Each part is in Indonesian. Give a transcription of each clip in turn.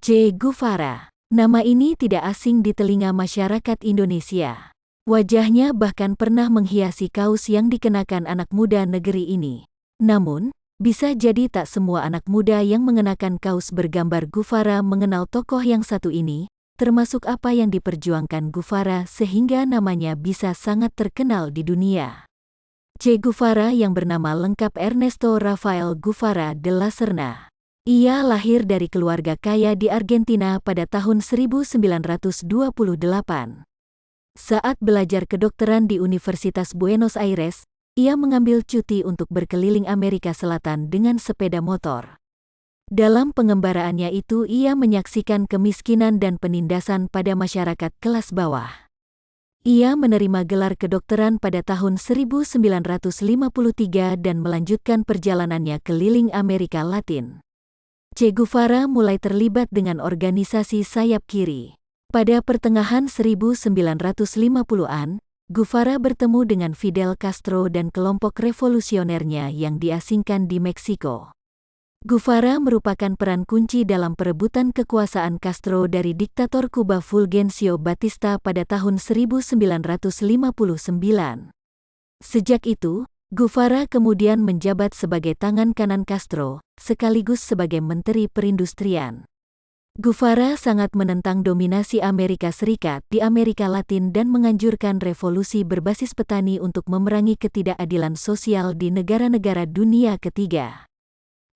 Che Guevara. Nama ini tidak asing di telinga masyarakat Indonesia. Wajahnya bahkan pernah menghiasi kaos yang dikenakan anak muda negeri ini. Namun, bisa jadi tak semua anak muda yang mengenakan kaos bergambar Guevara mengenal tokoh yang satu ini, termasuk apa yang diperjuangkan Guevara sehingga namanya bisa sangat terkenal di dunia. Che Guevara yang bernama lengkap Ernesto Rafael Guevara de la Serna. Ia lahir dari keluarga kaya di Argentina pada tahun 1928. Saat belajar kedokteran di Universitas Buenos Aires, ia mengambil cuti untuk berkeliling Amerika Selatan dengan sepeda motor. Dalam pengembaraannya itu ia menyaksikan kemiskinan dan penindasan pada masyarakat kelas bawah. Ia menerima gelar kedokteran pada tahun 1953 dan melanjutkan perjalanannya keliling Amerika Latin. Che Guevara mulai terlibat dengan organisasi sayap kiri. Pada pertengahan 1950-an, Guevara bertemu dengan Fidel Castro dan kelompok revolusionernya yang diasingkan di Meksiko. Guevara merupakan peran kunci dalam perebutan kekuasaan Castro dari diktator Kuba Fulgencio Batista pada tahun 1959. Sejak itu, Guevara kemudian menjabat sebagai tangan kanan Castro, sekaligus sebagai Menteri Perindustrian. Guevara sangat menentang dominasi Amerika Serikat di Amerika Latin dan menganjurkan revolusi berbasis petani untuk memerangi ketidakadilan sosial di negara-negara dunia ketiga.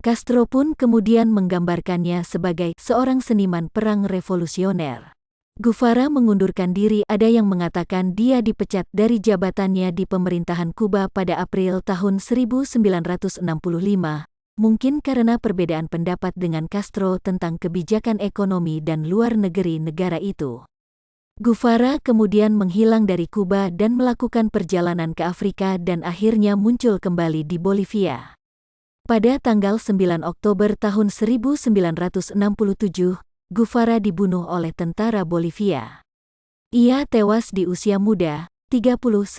Castro pun kemudian menggambarkannya sebagai seorang seniman perang revolusioner. Guevara mengundurkan diri, ada yang mengatakan dia dipecat dari jabatannya di pemerintahan Kuba pada April tahun 1965, mungkin karena perbedaan pendapat dengan Castro tentang kebijakan ekonomi dan luar negeri negara itu. Guevara kemudian menghilang dari Kuba dan melakukan perjalanan ke Afrika dan akhirnya muncul kembali di Bolivia. Pada tanggal 9 Oktober tahun 1967, Guevara dibunuh oleh tentara Bolivia. Ia tewas di usia muda, 39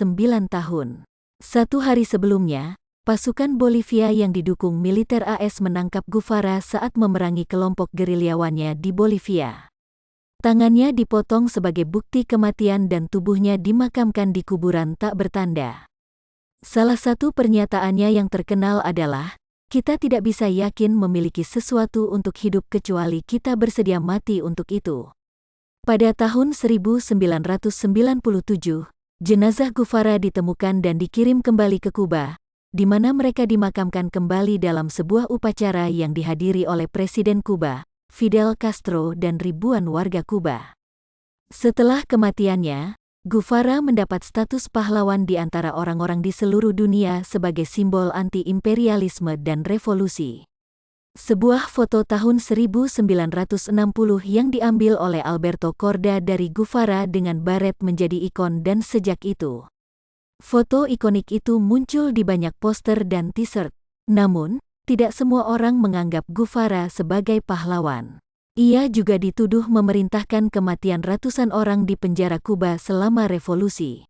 tahun. Satu hari sebelumnya, pasukan Bolivia yang didukung militer AS menangkap Guevara saat memerangi kelompok gerilyawannya di Bolivia. Tangannya dipotong sebagai bukti kematian dan tubuhnya dimakamkan di kuburan tak bertanda. Salah satu pernyataannya yang terkenal adalah, "Kita tidak bisa yakin memiliki sesuatu untuk hidup kecuali kita bersedia mati untuk itu." Pada tahun 1997, jenazah Guevara ditemukan dan dikirim kembali ke Kuba, di mana mereka dimakamkan kembali dalam sebuah upacara yang dihadiri oleh Presiden Kuba, Fidel Castro dan ribuan warga Kuba. Setelah kematiannya, Guevara mendapat status pahlawan di antara orang-orang di seluruh dunia sebagai simbol anti-imperialisme dan revolusi. Sebuah foto tahun 1960 yang diambil oleh Alberto Korda dari Guevara dengan baret menjadi ikon dan sejak itu, foto ikonik itu muncul di banyak poster dan t-shirt. Namun, tidak semua orang menganggap Guevara sebagai pahlawan. Ia juga dituduh memerintahkan kematian ratusan orang di penjara Kuba selama revolusi.